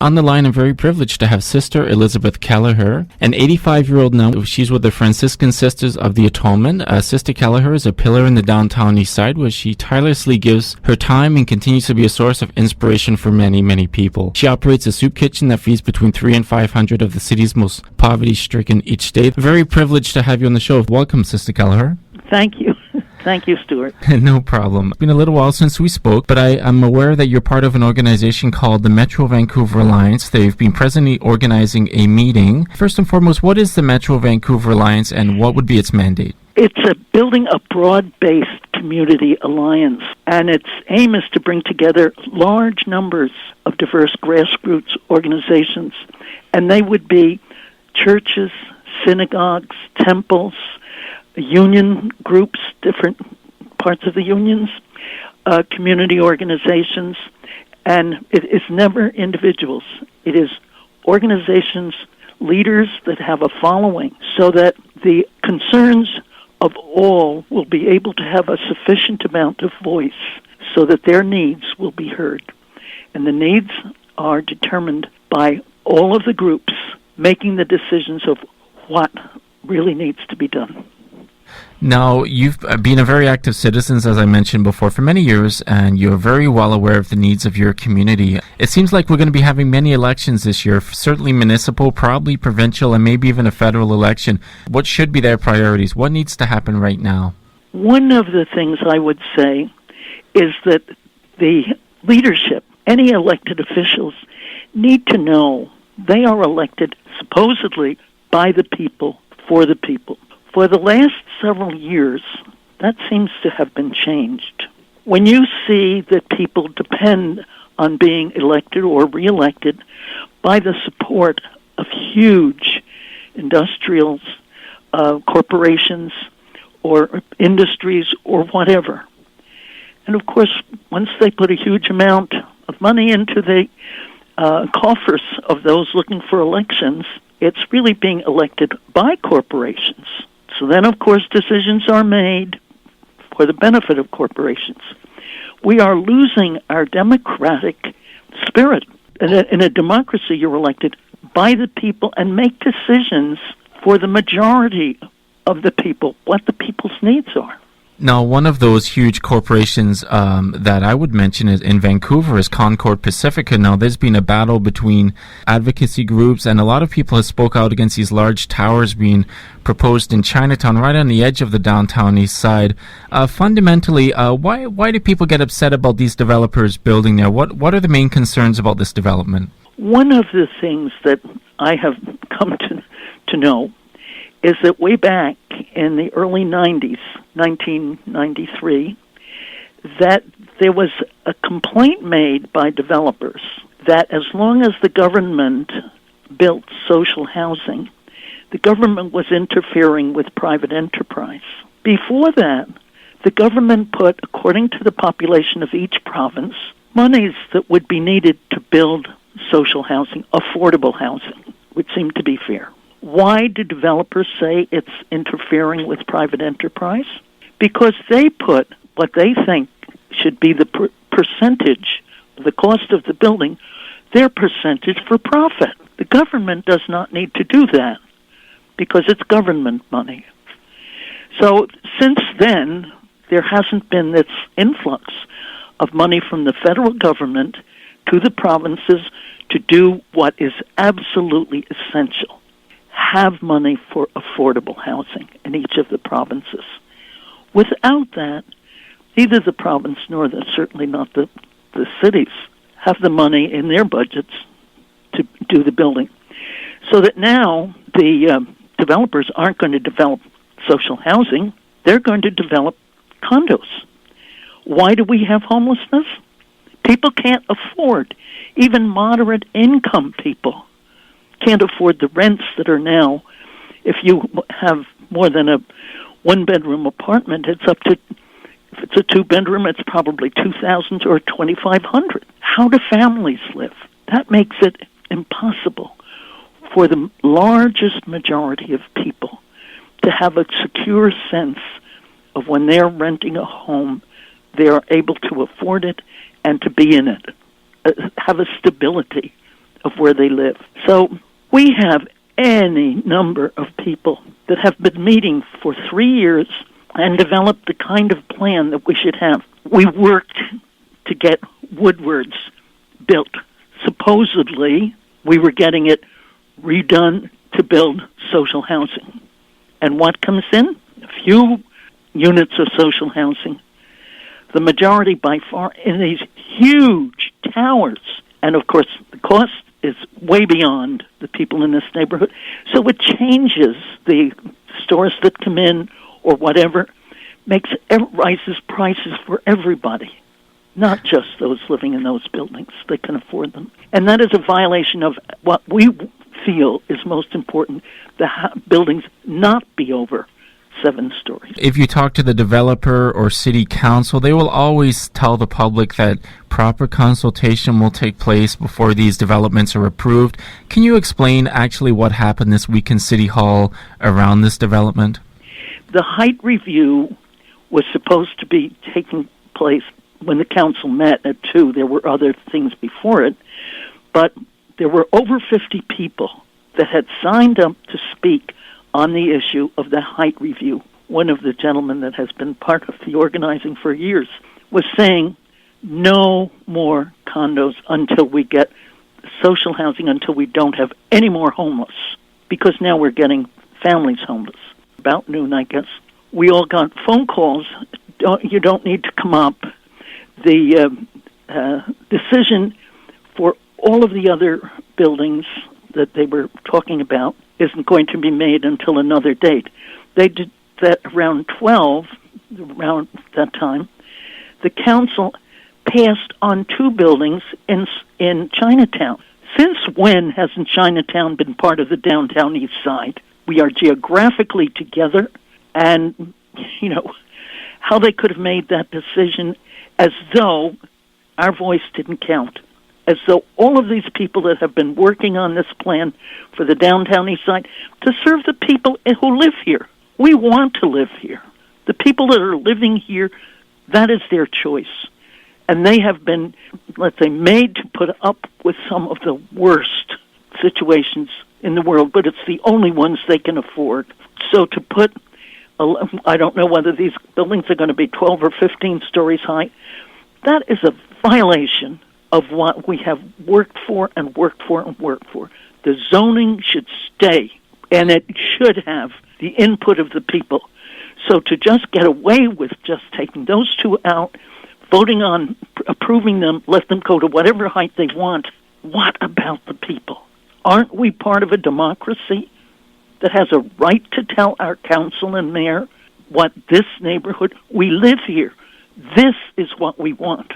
On the line, I'm very privileged to have Sister Elizabeth Kelleher, an 85-year-old now. She's with the Franciscan Sisters of the Atonement. Sister Kelleher is a pillar in the Downtown Eastside, where she tirelessly gives her time and continues to be a source of inspiration for many, many people. She operates a soup kitchen that feeds between 300 and 500 of the city's most poverty-stricken each day. Very privileged to have you on the show. Welcome, Sister Kelleher. Thank you. Thank you, Stuart. No problem. It's been a little while since we spoke, but I'm aware that you're part of an organization called the Metro Vancouver Alliance. They've been presently organizing a meeting. First and foremost, what is the Metro Vancouver Alliance and what would be its mandate? It's building a broad-based community alliance, and its aim is to bring together large numbers of diverse grassroots organizations, and they would be churches, synagogues, temples, union groups, different parts of the unions, community organizations, and it is never individuals. It is organizations, leaders that have a following, so that the concerns of all will be able to have a sufficient amount of voice so that their needs will be heard. And the needs are determined by all of the groups making the decisions of what really needs to be done. Now, you've been a very active citizen, as I mentioned before, for many years, and you're very well aware of the needs of your community. It seems like we're going to be having many elections this year, certainly municipal, probably provincial, and maybe even a federal election. What should be their priorities? What needs to happen right now? One of the things I would say is that the leadership, any elected officials, need to know they are elected supposedly by the people, for the people. For the last several years, that seems to have been changed. When you see that people depend on being elected or reelected by the support of huge industrials, corporations, or industries, or whatever, and of course, once they put a huge amount of money into the coffers of those looking for elections, it's really being elected by corporations. So then, of course, decisions are made for the benefit of corporations. We are losing our democratic spirit. In a democracy, you're elected by the people and make decisions for the majority of the people, what the people's needs are. Now, one of those huge corporations that I would mention is in Vancouver is Concord Pacifica. Now, there's been a battle between advocacy groups, and a lot of people have spoke out against these large towers being proposed in Chinatown, right on the edge of the Downtown Eastside. Fundamentally, why do people get upset about these developers building there? What are the main concerns about this development? One of the things that I have come to know is that way back in the early 90s, 1993, that there was a complaint made by developers that as long as the government built social housing, the government was interfering with private enterprise. Before that, the government put, according to the population of each province, monies that would be needed to build social housing, affordable housing, which seemed to be fair. Why do developers say it's interfering with private enterprise? Because they put what they think should be the percentage of the cost of the building, their percentage for profit. The government does not need to do that because it's government money. So since then, there hasn't been this influx of money from the federal government to the provinces to do what is absolutely essential. Have money for affordable housing in each of the provinces. Without that, neither the province nor certainly not the cities have the money in their budgets to do the building. So that now the developers aren't going to develop social housing, they're going to develop condos. Why do we have homelessness? People can't afford, even moderate income people can't afford the rents that are now. If you have more than a one-bedroom apartment, it's up to, if it's a two-bedroom, it's probably $2,000 or $2,500. How do families live? That makes it impossible for the largest majority of people to have a secure sense of when they're renting a home, they are able to afford it and to be in it, have a stability of where they live. So we have any number of people that have been meeting for 3 years and developed the kind of plan that we should have. We worked to get Woodward's built. Supposedly, we were getting it redone to build social housing. And what comes in? A few units of social housing. The majority by far in these huge towers. And of course, the cost is way beyond the people in this neighborhood. So it changes the stores that come in or whatever, rises prices for everybody, not just those living in those buildings that can afford them. And that is a violation of what we feel is most important, the buildings not be over 7 stories. If you talk to the developer or city council, they will always tell the public that proper consultation will take place before these developments are approved. Can you explain actually what happened this week in City Hall around this development? The height review was supposed to be taking place when the council met at 2. There were other things before it, but there were over 50 people that had signed up to speak on the issue of the height review. One of the gentlemen that has been part of the organizing for years was saying, no more condos until we get social housing, until we don't have any more homeless, because now we're getting families homeless. About noon, I guess, we all got phone calls, you don't need to come up. The decision for all of the other buildings that they were talking about isn't going to be made until another date. They did that around 12, around that time. The council passed on 2 buildings in Chinatown. Since when hasn't Chinatown been part of the Downtown Eastside? We are geographically together, and, how they could have made that decision as though our voice didn't count, as though all of these people that have been working on this plan for the Downtown Eastside to serve the people who live here. We want to live here. The people that are living here, that is their choice. And they have been, let's say, made to put up with some of the worst situations in the world, but it's the only ones they can afford. So to put, I don't know whether these buildings are going to be 12 or 15 stories high, that is a violation of what we have worked for and worked for and worked for. The zoning should stay, and it should have the input of the people. So to just get away with just taking those 2 out, voting on approving them, let them go to whatever height they want, what about the people? Aren't we part of a democracy that has a right to tell our council and mayor what this neighborhood, we live here, this is what we want?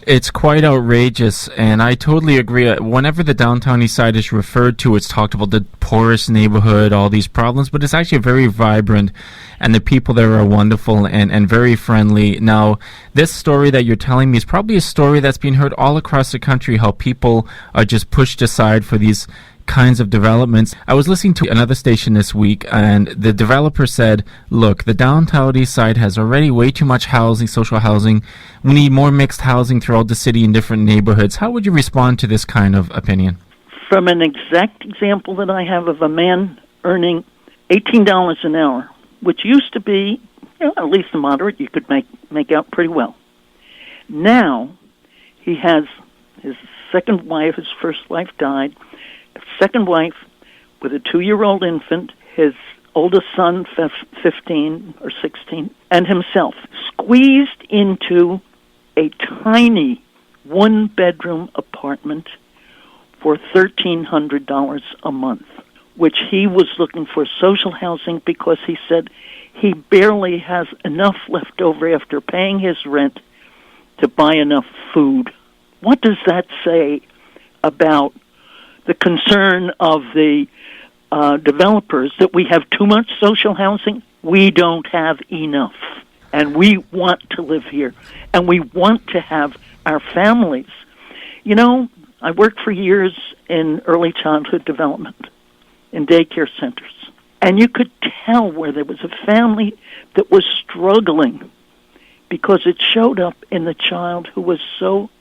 It's quite outrageous, and I totally agree. Whenever the Downtown Eastside is referred to, it's talked about the poorest neighborhood, all these problems, but it's actually very vibrant, and the people there are wonderful and very friendly. Now, this story that you're telling me is probably a story that's being heard all across the country, how people are just pushed aside for these kinds of developments. I was listening to another station this week, and the developer said, look, the Downtown Eastside has already way too much housing, social housing. We need more mixed housing throughout the city in different neighborhoods. How would you respond to this kind of opinion? From an exact example that I have of a man earning $18 an hour, which used to be, at least a moderate, you could make out pretty well. Now, he has his second wife, his first wife died, second wife with a 2-year-old infant, his oldest son, 15 or 16, and himself, squeezed into a tiny 1-bedroom apartment for $1,300 a month, which he was looking for social housing because he said he barely has enough left over after paying his rent to buy enough food. What does that say about the concern of the developers that we have too much social housing? We don't have enough. And we want to live here. And we want to have our families. I worked for years in early childhood development, in daycare centers. And you could tell where there was a family that was struggling because it showed up in the child who was so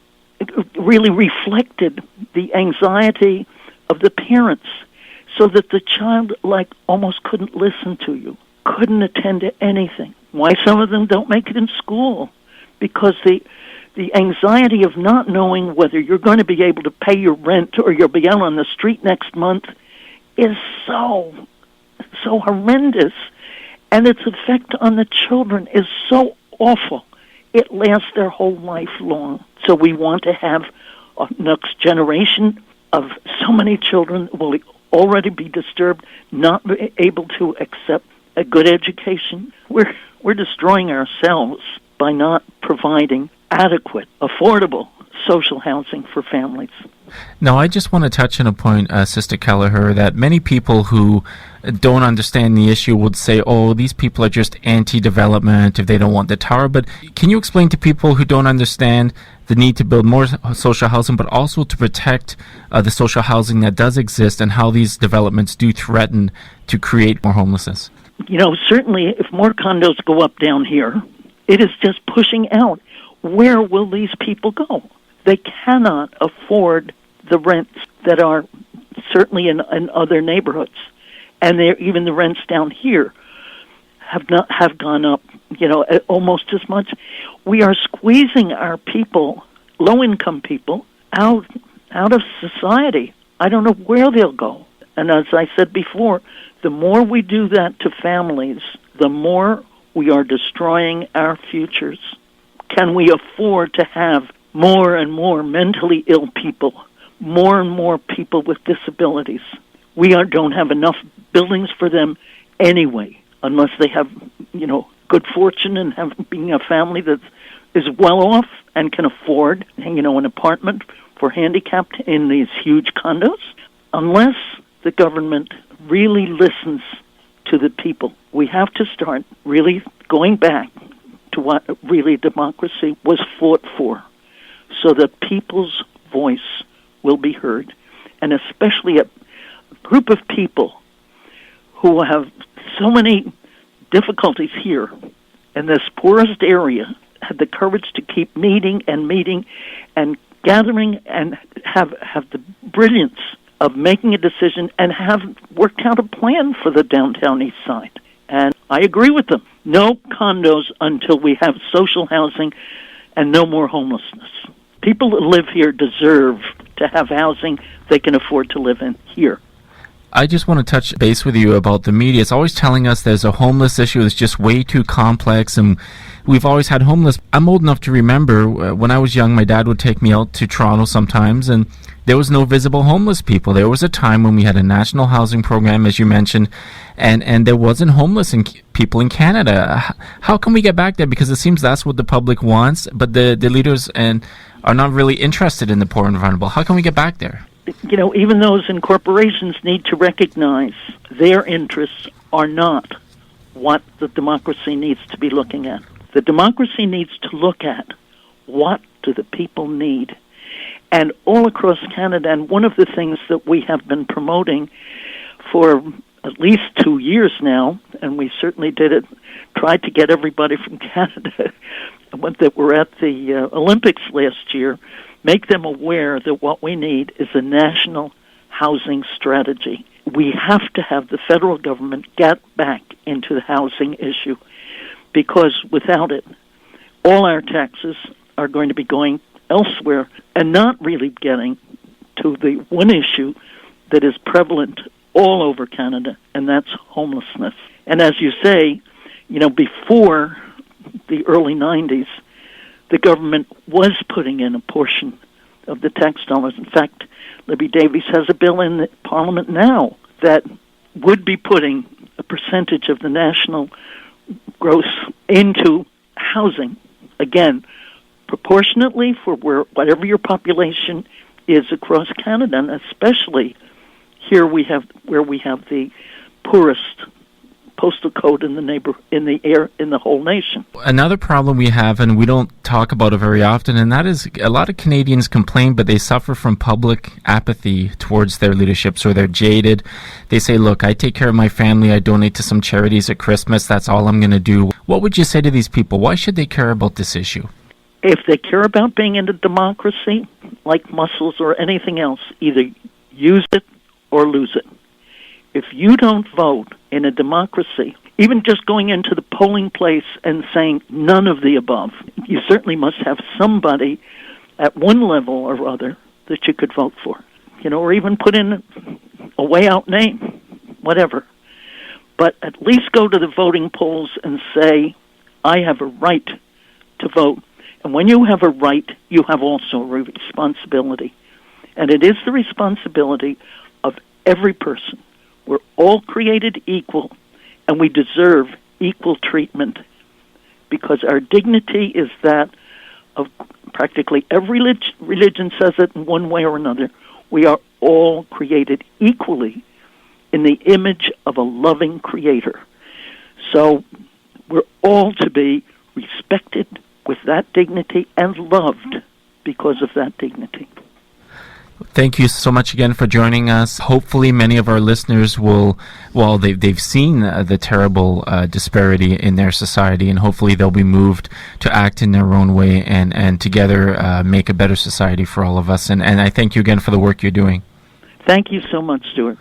really reflected the anxiety of the parents, so that the child almost couldn't listen to you, couldn't attend to anything. Why some of them don't make it in school? Because the anxiety of not knowing whether you're going to be able to pay your rent or you'll be out on the street next month is so horrendous, and its effect on the children is so awful. It lasts their whole life long. So we want to have a next generation of so many children will already be disturbed, not be able to accept a good education. We're destroying ourselves by not providing adequate, affordable social housing for families. Now, I just want to touch on a point, Sister Kelleher, that many people who don't understand the issue would say, oh, these people are just anti-development if they don't want the tower. But can you explain to people who don't understand the need to build more social housing, but also to protect the social housing that does exist, and how these developments do threaten to create more homelessness? Certainly if more condos go up down here, it is just pushing out. Where will these people go? They cannot afford the rents that are certainly in other neighborhoods, and even the rents down here have gone up, almost as much. We are squeezing our people, low-income people, out of society. I don't know where they'll go. And as I said before, the more we do that to families, the more we are destroying our futures. Can we afford to have more and more mentally ill people, more and more people with disabilities? We don't have enough buildings for them anyway, unless they have, good fortune and being a family that is well off and can afford, an apartment for handicapped in these huge condos. Unless the government really listens to the people, we have to start really going back to what really democracy was fought for, so that people's voice will be heard, and especially a group of people who have so many difficulties here in this poorest area had the courage to keep meeting and gathering and have the brilliance of making a decision and have worked out a plan for the Downtown Eastside. And I agree with them. No condos until we have social housing and no more homelessness. People that live here deserve to have housing they can afford to live in here. I just want to touch base with you about the media. It's always telling us there's a homeless issue that's just way too complex, and we've always had homeless. I'm old enough to remember when I was young, my dad would take me out to Toronto sometimes, and there was no visible homeless people. There was a time when we had a national housing program, as you mentioned, and there wasn't homeless people in Canada. How can we get back there? Because it seems that's what the public wants, but the leaders are not really interested in the poor and vulnerable. How can we get back there? Even those in corporations need to recognize their interests are not what the democracy needs to be looking at. The democracy needs to look at what do the people need. And all across Canada, and one of the things that we have been promoting for at least 2 years now, and we certainly tried to get everybody from Canada that were at the Olympics last year, make them aware that what we need is a national housing strategy. We have to have the federal government get back into the housing issue, because without it, all our taxes are going to be going elsewhere and not really getting to the one issue that is prevalent all over Canada, and that's homelessness. And as you say, before the early 90s, the government was putting in a portion of the tax dollars. In fact, Libby Davies has a bill in the Parliament now that would be putting a percentage of the national gross into housing. Again, proportionately for whatever your population is across Canada, and especially here where we have the poorest postal code in the whole nation. Another problem we have, and we don't talk about it very often, and that is a lot of Canadians complain, but they suffer from public apathy towards their leadership, so they're jaded. They say, look, I take care of my family, I donate to some charities at Christmas, that's all I'm going to do. What would you say to these people? Why should they care about this issue? If they care about being in a democracy, like muscles or anything else, either use it or lose it. If you don't vote in a democracy, even just going into the polling place and saying none of the above, you certainly must have somebody at one level or other that you could vote for, or even put in a way out name, whatever. But at least go to the voting polls and say, I have a right to vote. And when you have a right, you have also a responsibility. And it is the responsibility of every person. We're all created equal, and we deserve equal treatment because our dignity is that of practically every religion says it in one way or another. We are all created equally in the image of a loving Creator. So we're all to be respected with that dignity and loved because of that dignity. Thank you so much again for joining us. Hopefully many of our listeners will, they've seen the terrible disparity in their society, and hopefully they'll be moved to act in their own way and together make a better society for all of us. And I thank you again for the work you're doing. Thank you so much, Stuart.